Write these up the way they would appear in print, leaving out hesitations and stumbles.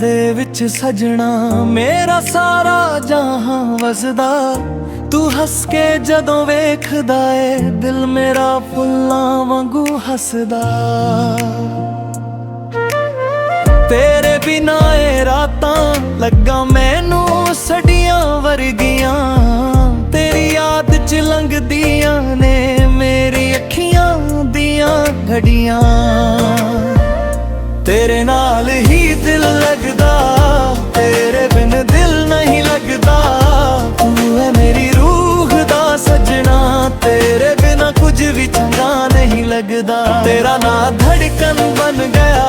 दे विच सजना मेरा सारा जहां वसदा। तू हस के जदों वेखदा ए दिल मेरा फुल्लां वांगू हसदा। तेरे बिना ए रातां लगा मैनू सडियां वर्गियां। तेरी याद च लंघदियां ने मेरी अखियां दियां घड़ियां। तेरे नाल ही दिल लगदा, तेरे बिन दिल नहीं लगदा। तू है मेरी रूह दा सजना, तेरे बिना कुछ भी चंगा नहीं लगदा। तेरा ना धड़कन बन गया,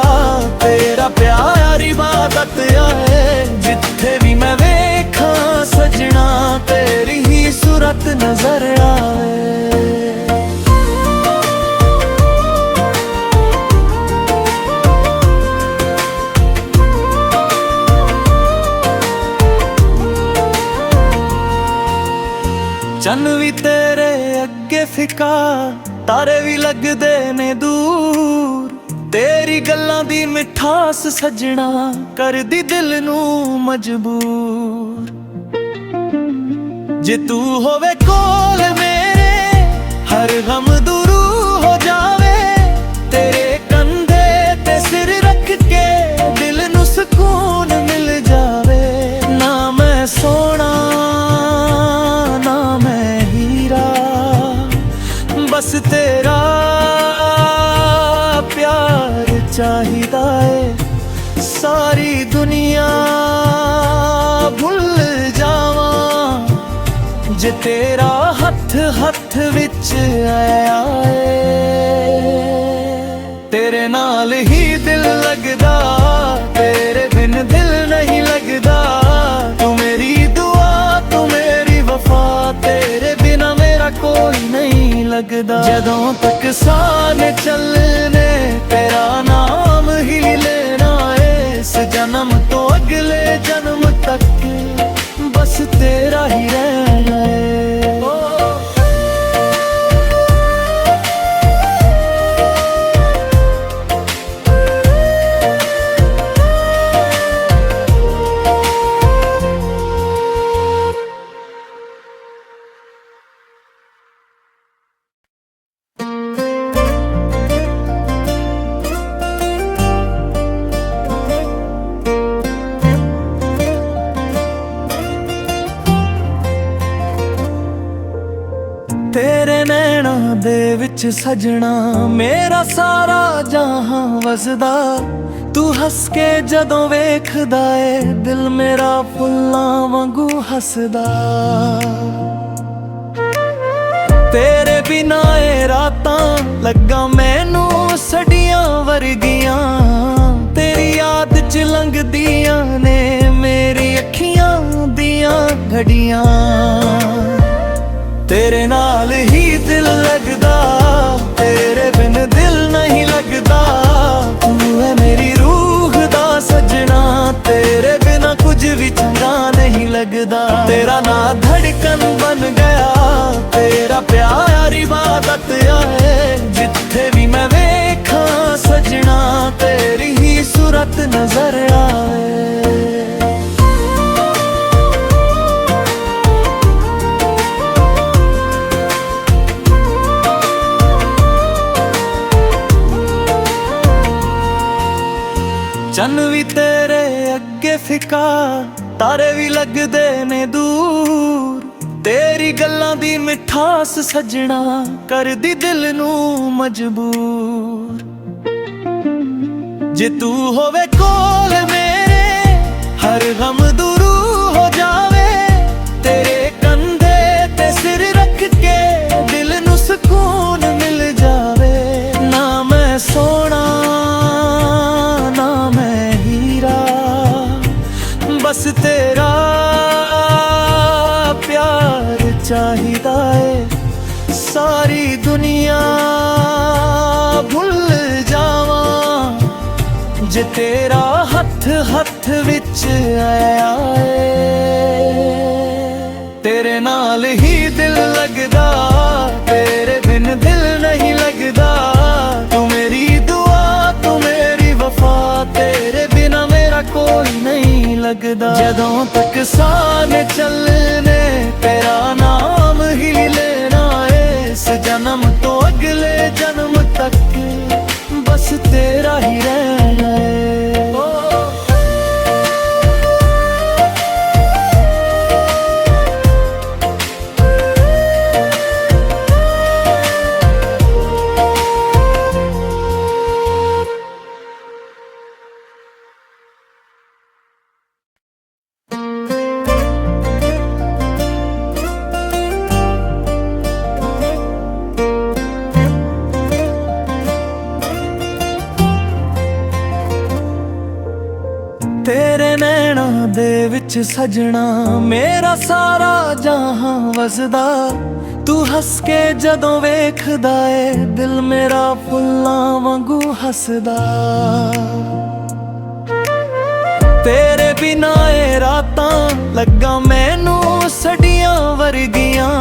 तेरा प्यार इबादत है। जिथे भी मैं वेखा सजना, तेरी ही सूरत नजर आए। चन्न भी तेरे अगे फिका, तारे भी लगदे ने दूर। तेरी गल्लां दी मिठास सजना कर दी दिल नू मजबूर। जे तू होवे कोल मेरे हर गम दूर हो जावे। तेरे कंधे ते सिर रख के दिल नू सुकून मिल जावे। ना मैं सोना बस तेरा प्यार चाहिदा है। सारी दुनिया भुल जावां जे तेरा हथ हथ विच आया है। तेरे नाल ही दिल लगदा, तेरे बिन दिल नहीं लगदा। तू मेरी दुआ तू मेरी वफा, तेरे बिना मेरा कोई नहीं लगदा। जदों तक सान चलने तेरा नाम ही लेना है। इस जन्म तो अगले जन्म तक बस तेरा ही रहना है। तेरे नैना दे विच सजना मेरा सारा जहां वसदा। तू हस के जदों वेखदा ए दिल मेरा फुल्लां वांगू हसदा। तेरे बिना ए रातां लगा मैनू सडियां वर्गियां। तेरी याद च लंघदियां ने मेरी अखियां दियां घड़ियां। तेरे नाल ही दिल लगदा, तेरे बिन दिल नहीं लगदा। तू है मेरी रूह दा सजना, तेरे बिना कुछ भी चंगा नहीं लगदा। तेरा ना धड़कन बन गया, तेरा प्यार इबादत है। जिथे भी मैं वेखा सजना, तेरी ही सूरत नजर आए। चन्न भी तेरे अगे फिका, तारे भी लगदे ने दूर। तेरी गल्लां दी मिठास सजना कर दी दिल नू मजबूर। जे तू होवे कोल मेरे हर गम दूर हो जावे। तेरे कंधे ते सिर रख के दिल नू सुकून मिल जावे। ना मैं सोना बस तेरा प्यार चाहिदा है। सारी दुनिया भुल जावां जे तेरा हथ हथ विच आया है। तेरे नाल ही दिल लगदा, तेरे बिन दिल नहीं लगदा। तू मेरी दुआ तू मेरी वफा, तेरे बिना मेरा कोई नहीं लगदा। जदों तक साथ चलने तेरा नाम ही लेना है, इस जन्म तो अगले जन्म तक बस तेरा ही रहना है। तेरे नैना दे विच सजना मेरा सारा जहां वसदा। तू हस के जदों वेखदा ए दिल मेरा फुल्लां वांगू हसदा। तेरे बिना ए रातां लग्गा मैनू सडियां वर्गियां।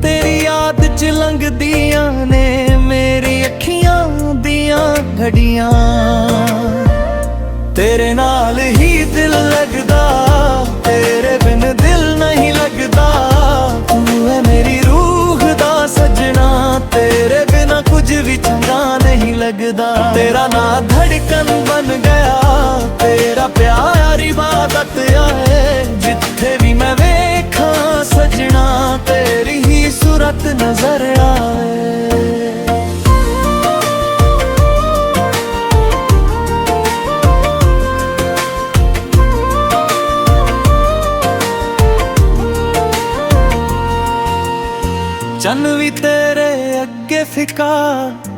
तेरी याद च लंघदियां ने मेरी अखियां दियां घड़ियां। तेरे नाल ही दिल लगदा, तेरे बिन दिल नहीं लगदा। तू है मेरी रूह दा सजना, तेरे बिना कुछ भी चंगा नहीं लगदा। तेरा ना धड़कन बन गया, तेरा प्यार इबादत है। जिथे भी मैं वेखा सजना, तेरी ही सूरत नजर आए। चन्न भी तेरे अगे फिका,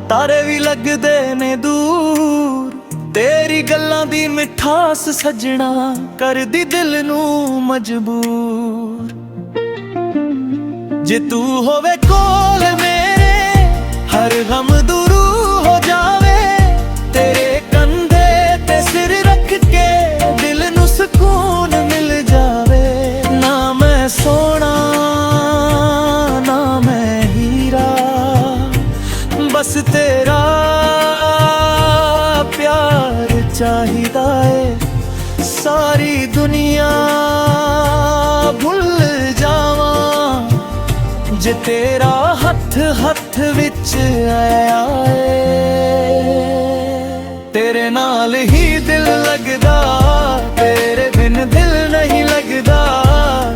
तारे भी लगदे ने दूर। तेरी गल्लां दी मिठास सजना कर दी दिल नू मजबूर। जे तू होवे कोल मेरे हर गम दूरू हो जावे। तेरे कंधे ते सिर रख के दिल नू सुकून मिल जावे। ना मैं सोना बस तेरा प्यार चाहिदा है। सारी दुनिया भुल जावां जे तेरा हथ हथ विच आया है। तेरे नाल ही दिल लगदा, तेरे बिन दिल नहीं लगदा।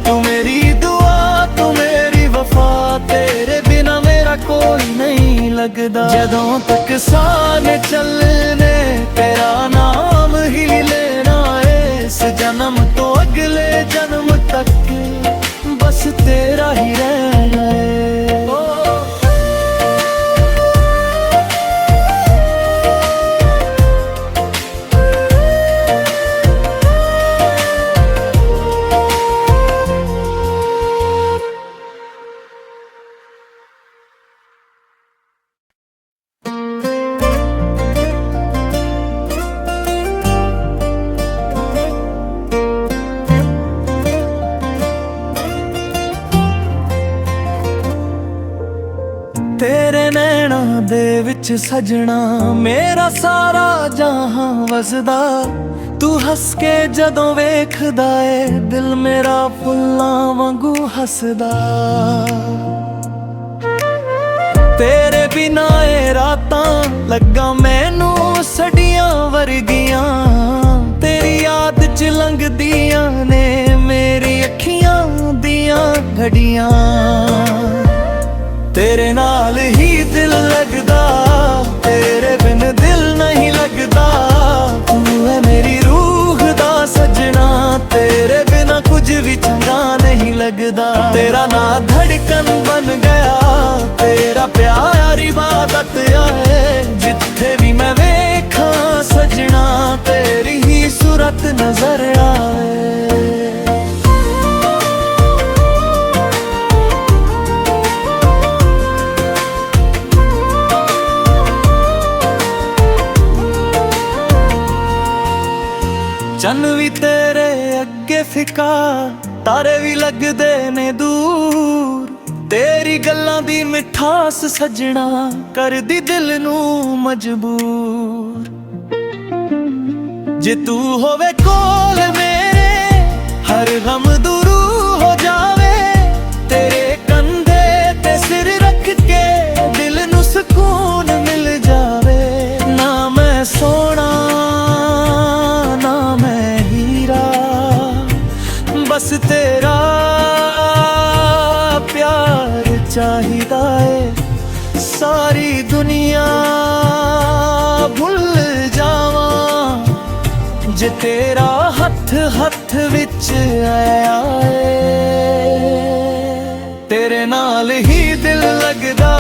तू मेरी दुआ तू मेरी वफा, तेरे बिना मेरा कोई नहीं लगदा। जदों तक साथ चलने तेरा नाम ही लेना है, इस जन्म तो अगले जन्म तक बस तेरा ही रहना है। तेरे नैना दे विच सजना मेरा सारा जहां वसदा। तू हस के जदों वेखदा ए दिल मेरा फुल्लां वांगू हसदा। तेरे बिना ए रातां लग्गा मैनू सडियां वर्गियां। तेरी याद च लंघदियां ने मेरी अखियां दियां घड़ियां। तेरे नाल ही दिल लगदा, तेरे बिन दिल नहीं लगदा। तू है मेरी रूह दा सजना, तेरे बिना कुछ भी चंगा नहीं लगदा। तेरा ना धड़कन बन गया, तेरा प्यार इबादत है। जिथे भी मैं वेखा सजना, तेरी ही सूरत नजर आए। चन्न भी तेरे अगे फिका, तारे भी लगदे ने दूर। तेरी गल्लां दी मिठास सजना कर दी दिल नू मजबूर। जे तू होवे कोल मेरे हर गम दूर हो जावे, तेरे कंधे ते सिर रख के दिल नू सुकून मिल जावे। ना मैं सोना ना मैं हीरा, बस तेरा प्यार चाहिदा है। सारी दुनिया भुल जावां जे तेरा हथ हथ विच आया है। तेरे नाल ही दिल लगदा,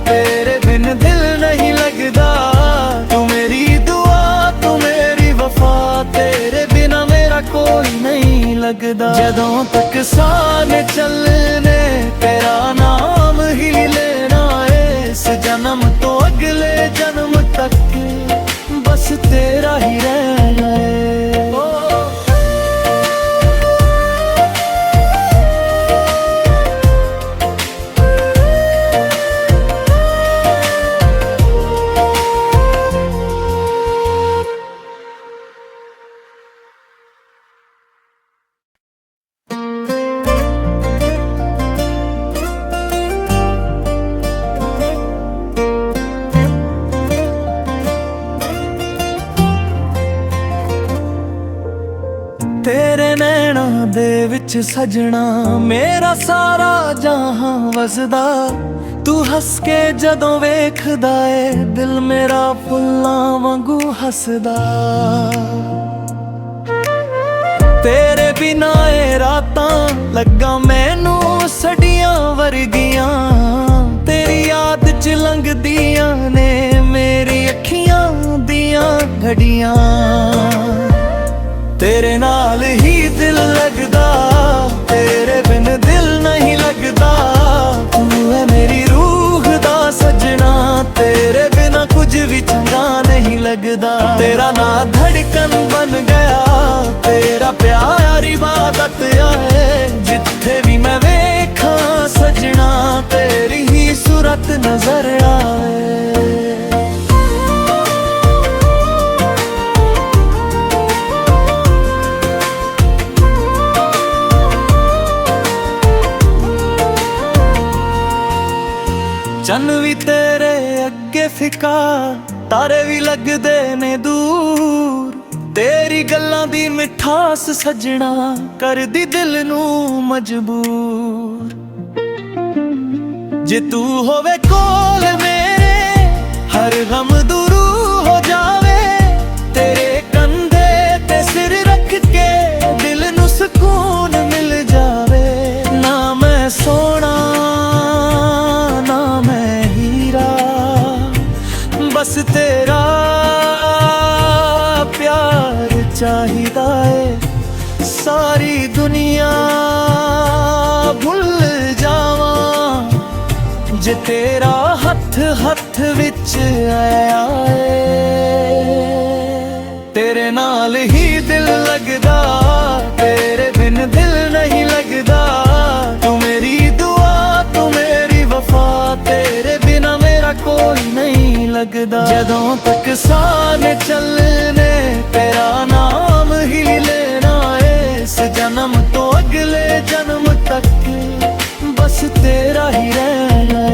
तेरे बिन दिल नहीं लगदा। तू मेरी दुआ तू मेरी वफा, तेरे बिना मेरा कोई नहीं लगदा। जदों तक साथ चलने तेरा नाम ही लेना है। इस जन्म तो अगले जन्म तक बस तेरा ही रहना है। तेरे नैना दे विच सजना मेरा सारा जहां वसदा। तू हस के जदों वेखदा ए दिल मेरा फुल्लां वांगू हसदा। तेरे बिना ए रातां लग्गा मैनू सडियां वर्गियां। तेरी याद च लंघदियां ने मेरी अखियां दियां घड़ियां। तेरे नाल ही दिल लगदा, तेरे बिन दिल नहीं लगदा। तू है मेरी रूह दा सजना, तेरे बिना कुछ भी चंगा नहीं लगदा। तेरा ना धड़कन बन गया, तेरा प्यार इबादत है। जिथे भी मैं वेखा सजना, तेरी ही सूरत नजर आए। चन्न भी तेरे अगे फिका, तारे भी लगदे ने दूर। तेरी गल्लां दी मिठास सजना कर दी दिल नू मजबूर। जे तू होवे कोल मेरे हर गम दूर हो जावे। तेरे कंधे ते सिर रख के दिल नू सुकून मिल जावे। ना मैं सोना बस तेरा प्यार चाहिदा है। सारी दुनिया भुल जावां जे तेरा हथ हथ विच आया है। तेरे नाल ही दिल लगदा, तेरे बिन दिल नहीं लगदा। तू मेरी दुआ तू मेरी वफा, तेरे बिना मेरा कोई नहीं लगदा। जदों तक साथ चलने तेरा नाम ही लेना है। इस जन्म तो अगले जन्म तक बस तेरा ही रहना है।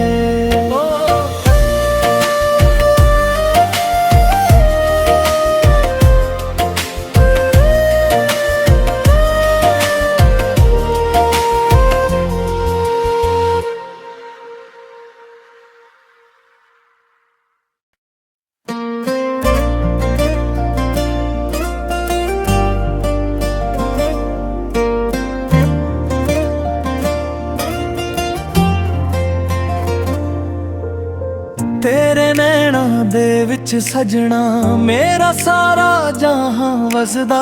तेरे नैना दे विच सजना मेरा सारा जहां वसदा।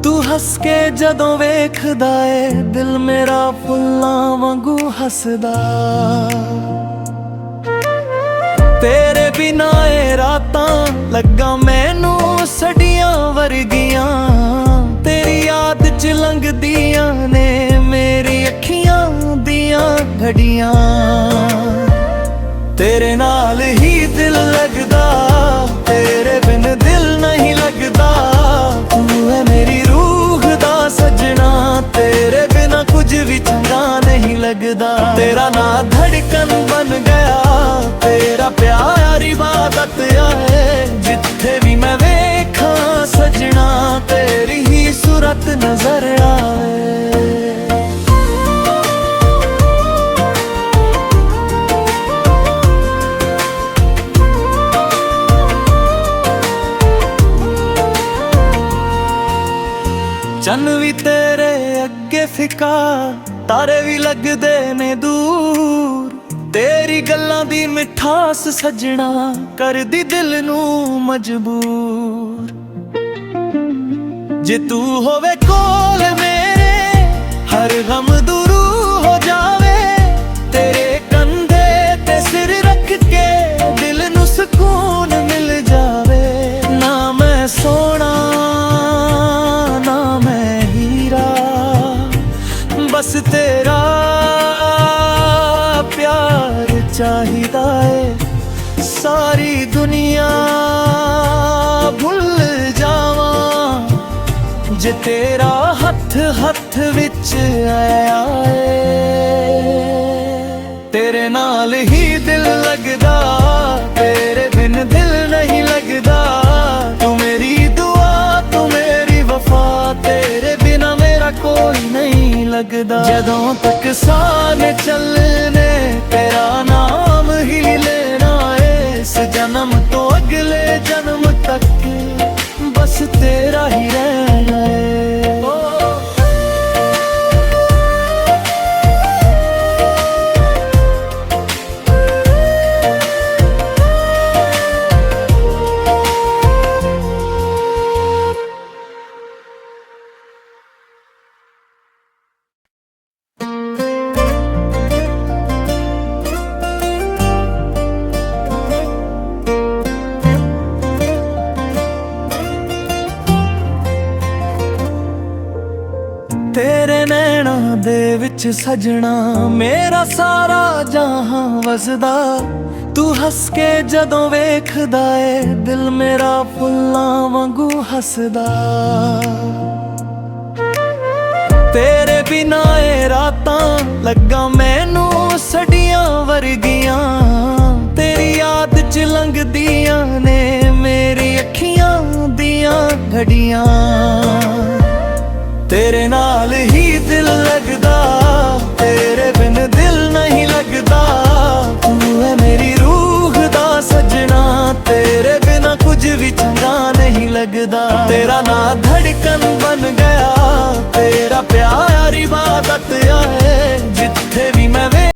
तू हस के जदों वेखदा ए दिल मेरा फुल्लां वांगू हसदा। तेरे बिना ए रातां लग्गा मैनू सडियां वर्गियां। तेरी याद च लंघदियां ने मेरी अखियां दियां घड़ियां। तेरे नाल ही दिल लगदा, तेरे बिन दिल नहीं लगदा। तू है मेरी रूह दा सजना, ਚੰਨ ਵੀ ਤੇਰੇ ਅੱਗੇ ਫਿੱਕਾ, ਤਾਰੇ ਵੀ ਲੱਗਦੇ ਨੇ ਦੂਰ। ਤੇਰੀ ਗੱਲਾਂ ਦੀ ਮਿਠਾਸ ਸਜਣਾ ਕਰਦੀ ਦਿਲ ਨੂੰ ਮਜਬੂਰ। ਜੇ ਤੂੰ ਹੋਵੇ ਕੋਲ ਮੇਰੇ, ਹਰ ਗਮ ਦੂਰ ਹੋ ਜਾਵੇ। ਤੇਰੇ ਕੰਧੇ ਤੇ ਸਿਰ ਰੱਖ ਕੇ ਦਿਲ ਨੂੰ ਸਕੂਨ ਮਿਲ ਜਾਵੇ। ਨਾ ਮੈਂ ਸੋਨਾ ਨਾ ਮੈਂ ਹੀਰਾ, ਬਸ ਤੇਰਾ प्यार चाहिदा है। सारी दुनिया भुल जावां जे तेरा हथ हथ विच आया है। तेरे नाल ही दिल लगदा, तेरे बिन दिल नहीं लगदा। तू मेरी दुआ तू मेरी वफा, तेरे बिना मेरा कोई नहीं लगदा। जदों तक साथ चलने तेरा नाम ही लेना है। इस जन्म तो अगले जन्म तक बस तेरा ही रहना है। तेरे नैना दे विच सजना मेरा सारा जहां वसदा। तू हस के जदों वेखदा ए दिल मेरा फुल्लां वांगू हसदा। तेरे बिना ए रातां लग्गा मैनू सडियां वर्गियां। तेरी याद च लंघदियां ने मेरी अखियां दियां घड़ियां। तेरे नाल ही दिल लगदा, तेरे बिन दिल नहीं लगदा। तू है मेरी रूह दा सजना, तेरे बिना कुछ भी चंगा नहीं लगदा। तेरा ना धड़कन बन